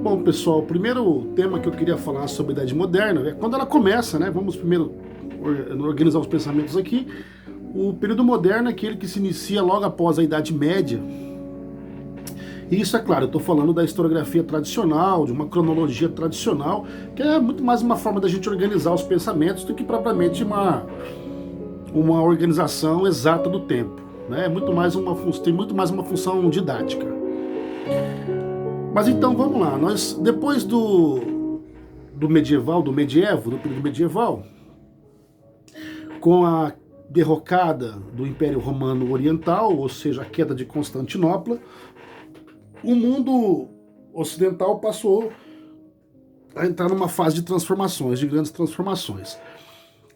Bom, pessoal, o primeiro tema que eu queria falar sobre a Idade Moderna é quando ela começa, né? Vamos primeiro organizar os pensamentos aqui. O período moderno é aquele que se inicia logo após a Idade Média. E isso, é claro, eu estou falando da historiografia tradicional, de uma cronologia tradicional, que é muito mais uma forma da gente organizar os pensamentos do que propriamente uma organização exata do tempo. Né? Tem muito mais uma função didática. Mas então vamos lá, nós depois do medieval, do medievo, do período medieval, com a derrocada do Império Romano Oriental, ou seja, a queda de Constantinopla, o mundo ocidental passou a entrar numa fase de transformações, de grandes transformações.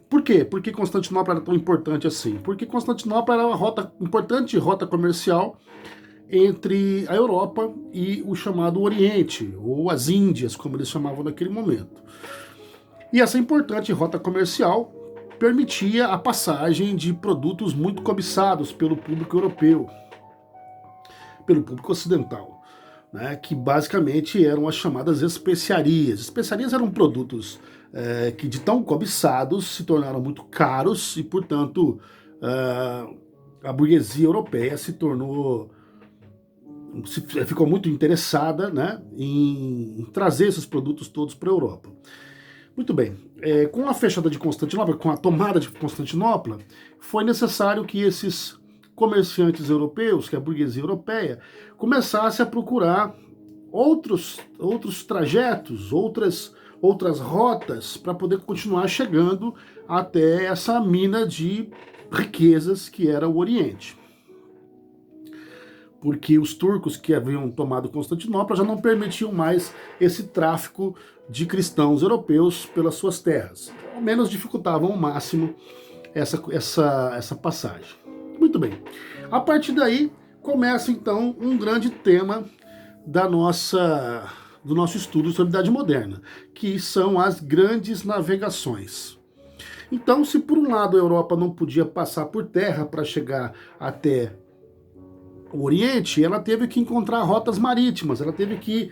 Por quê? Por que Constantinopla era tão importante assim? Porque Constantinopla era uma importante rota comercial entre a Europa e o chamado Oriente, ou as Índias, como eles chamavam naquele momento. E essa importante rota comercial permitia a passagem de produtos muito cobiçados pelo público europeu, pelo público ocidental, né, que basicamente eram as chamadas especiarias. Especiarias eram produtos que de tão cobiçados se tornaram muito caros e, portanto, a burguesia europeia ficou muito interessada, né, em trazer esses produtos todos para a Europa. Muito bem, com a fechada de Constantinopla, com a tomada de Constantinopla, foi necessário que esses comerciantes europeus, que a burguesia europeia, começasse a procurar outros trajetos, outras rotas para poder continuar chegando até essa mina de riquezas que era o Oriente. Porque os turcos que haviam tomado Constantinopla já não permitiam mais esse tráfico de cristãos europeus pelas suas terras. Ao menos dificultavam ao máximo essa passagem. Muito bem. A partir daí começa então um grande tema do nosso estudo sobre a Idade Moderna, que são as grandes navegações. Então, se por um lado a Europa não podia passar por terra para chegar até o Oriente, ela teve que encontrar rotas marítimas, ela teve que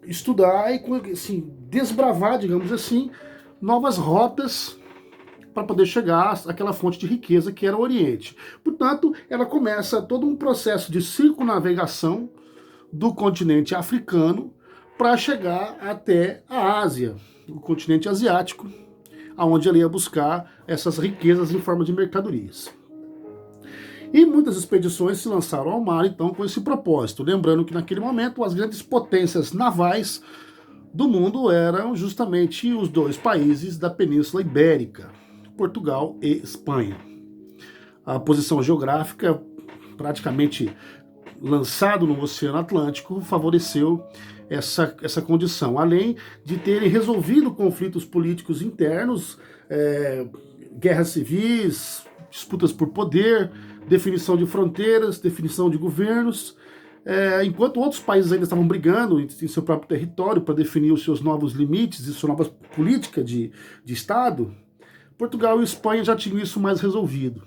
estudar e assim, desbravar, digamos assim, novas rotas para poder chegar àquela fonte de riqueza que era o Oriente. Portanto, ela começa todo um processo de circunnavegação do continente africano para chegar até a Ásia, o continente asiático, aonde ela ia buscar essas riquezas em forma de mercadorias. E muitas expedições se lançaram ao mar, então, com esse propósito. Lembrando que, naquele momento, as grandes potências navais do mundo eram justamente os dois países da Península Ibérica, Portugal e Espanha. A posição geográfica, praticamente lançado no Oceano Atlântico, favoreceu essa condição, além de terem resolvido conflitos políticos internos, guerras civis, disputas por poder, definição de fronteiras, definição de governos, enquanto outros países ainda estavam brigando em seu próprio território para definir os seus novos limites e sua nova política de Estado, Portugal e Espanha já tinham isso mais resolvido.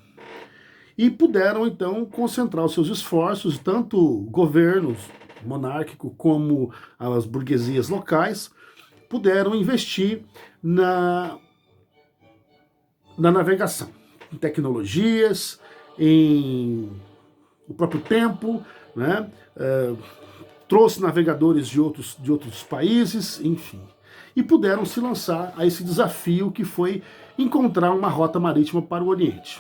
E puderam, então, concentrar os seus esforços, tanto o governo monárquico como as burguesias locais, puderam investir na navegação, em tecnologias, em o próprio tempo, né? Trouxe navegadores de outros países, enfim. E puderam se lançar a esse desafio que foi encontrar uma rota marítima para o Oriente.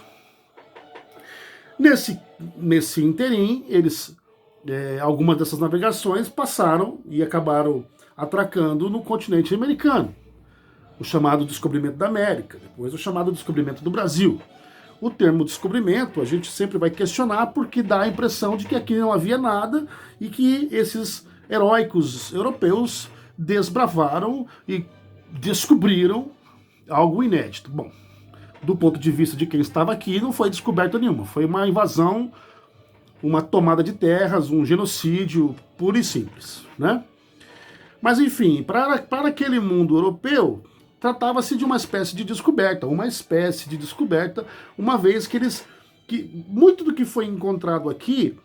Nesse interim, algumas dessas navegações passaram e acabaram atracando no continente americano, o chamado descobrimento da América, depois o chamado descobrimento do Brasil. O termo descobrimento a gente sempre vai questionar porque dá a impressão de que aqui não havia nada e que esses heróicos europeus desbravaram e descobriram algo inédito. Bom, do ponto de vista de quem estava aqui, não foi descoberta nenhuma. Foi uma invasão, uma tomada de terras, um genocídio puro e simples, né? Mas, enfim, para aquele mundo europeu, tratava-se de uma espécie de descoberta, uma vez que muito do que foi encontrado aqui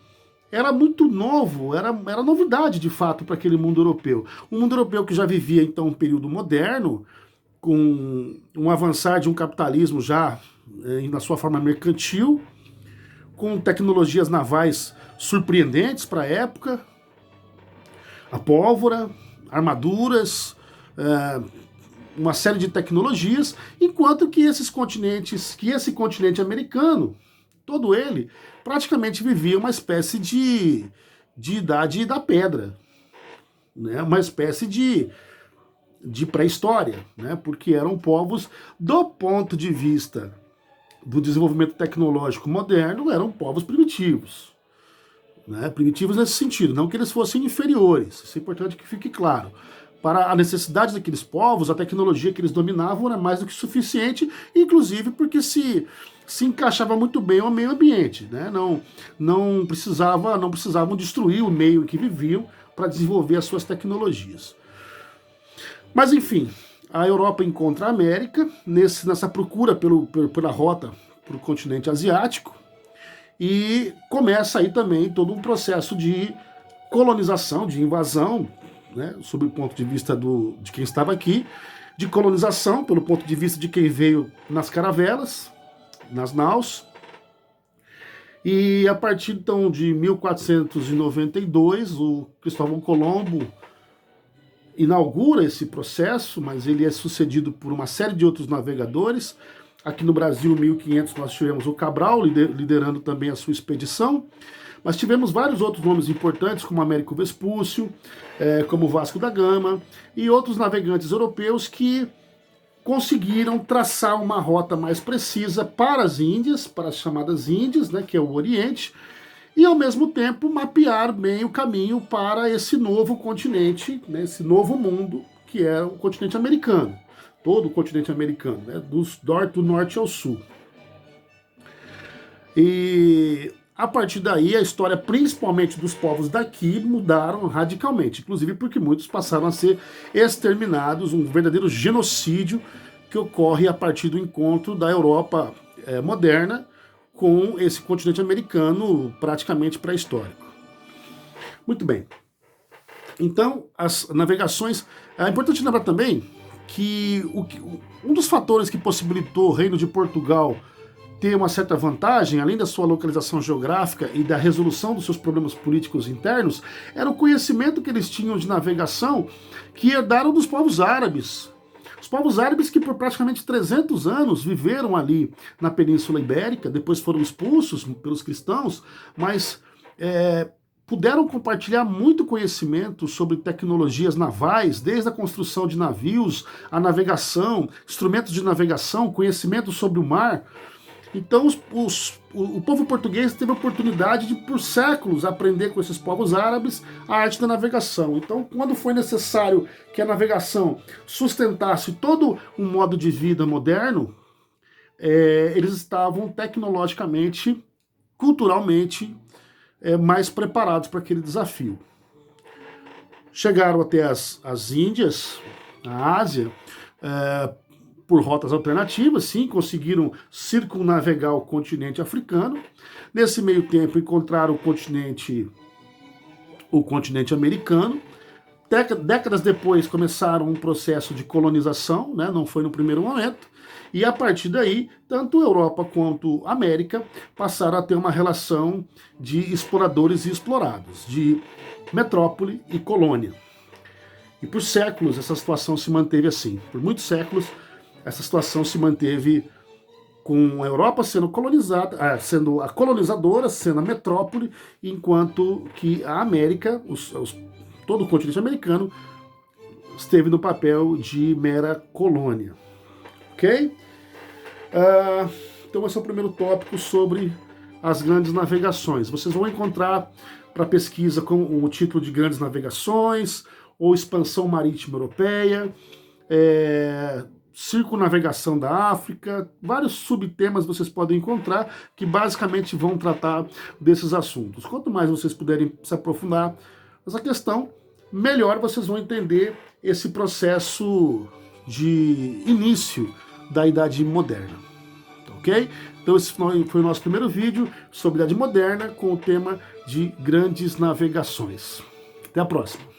era muito novo, era novidade de fato para aquele mundo europeu. Um mundo europeu que já vivia então um período moderno, com um avançar de um capitalismo já na sua forma mercantil, com tecnologias navais surpreendentes para a época, a pólvora, armaduras, uma série de tecnologias, enquanto que esse continente americano, todo ele, praticamente vivia uma espécie de idade da pedra, né? Uma espécie de pré-história, né? Porque eram povos, do ponto de vista do desenvolvimento tecnológico moderno, eram povos primitivos. Né? Primitivos nesse sentido, não que eles fossem inferiores, isso é importante que fique claro. Para a necessidade daqueles povos, a tecnologia que eles dominavam era mais do que suficiente, inclusive porque se encaixava muito bem ao meio ambiente. Né? Não precisavam destruir o meio em que viviam para desenvolver as suas tecnologias. Mas enfim, a Europa encontra a América nessa procura pela rota para o continente asiático, e começa aí também todo um processo de colonização, de invasão, né, sob o ponto de vista de quem estava aqui, de colonização pelo ponto de vista de quem veio nas caravelas, nas naus. E a partir então de 1492, o Cristóvão Colombo inaugura esse processo, mas ele é sucedido por uma série de outros navegadores. Aqui no Brasil, em 1500, nós tivemos o Cabral liderando também a sua expedição, mas tivemos vários outros nomes importantes, como Américo Vespúcio, como Vasco da Gama, e outros navegantes europeus que conseguiram traçar uma rota mais precisa para as Índias, para as chamadas Índias, né, que é o Oriente, e ao mesmo tempo mapear bem o caminho para esse novo continente, né, esse novo mundo, que é o continente americano. Todo o continente americano, né, do norte ao sul. E a partir daí a história, principalmente dos povos daqui, mudaram radicalmente, inclusive porque muitos passaram a ser exterminados, um verdadeiro genocídio que ocorre a partir do encontro da Europa moderna com esse continente americano praticamente pré-histórico. Muito bem. Então, as navegações... É importante lembrar também que um dos fatores que possibilitou o Reino de Portugal ter uma certa vantagem, além da sua localização geográfica e da resolução dos seus problemas políticos internos, era o conhecimento que eles tinham de navegação que herdaram dos povos árabes. Os povos árabes que por praticamente 300 anos viveram ali na Península Ibérica, depois foram expulsos pelos cristãos, mas puderam compartilhar muito conhecimento sobre tecnologias navais, desde a construção de navios, a navegação, instrumentos de navegação, conhecimento sobre o mar. Então o povo português teve a oportunidade de, por séculos, aprender com esses povos árabes a arte da navegação. Então, quando foi necessário que a navegação sustentasse todo um modo de vida moderno, eles estavam tecnologicamente, culturalmente, mais preparados para aquele desafio. Chegaram até as Índias, a Ásia, por rotas alternativas, sim, conseguiram circunnavegar o continente africano. Nesse meio tempo encontraram o continente americano. Décadas depois começaram um processo de colonização, né? Não foi no primeiro momento, e a partir daí, tanto Europa quanto América passaram a ter uma relação de exploradores e explorados, de metrópole e colônia. E por séculos essa situação se manteve assim. Por muitos séculos essa situação se manteve com a Europa sendo colonizada, sendo a colonizadora, sendo a metrópole, enquanto que a América, todo o continente americano, esteve no papel de mera colônia. Ok? Então esse é o primeiro tópico sobre as grandes navegações. Vocês vão encontrar para pesquisa com o título de Grandes Navegações, ou Expansão Marítima Europeia, circunnavegação da África, vários subtemas vocês podem encontrar que basicamente vão tratar desses assuntos. Quanto mais vocês puderem se aprofundar nessa questão, melhor vocês vão entender esse processo de início da Idade Moderna, ok? Então esse foi o nosso primeiro vídeo sobre a Idade Moderna com o tema de grandes navegações. Até a próxima.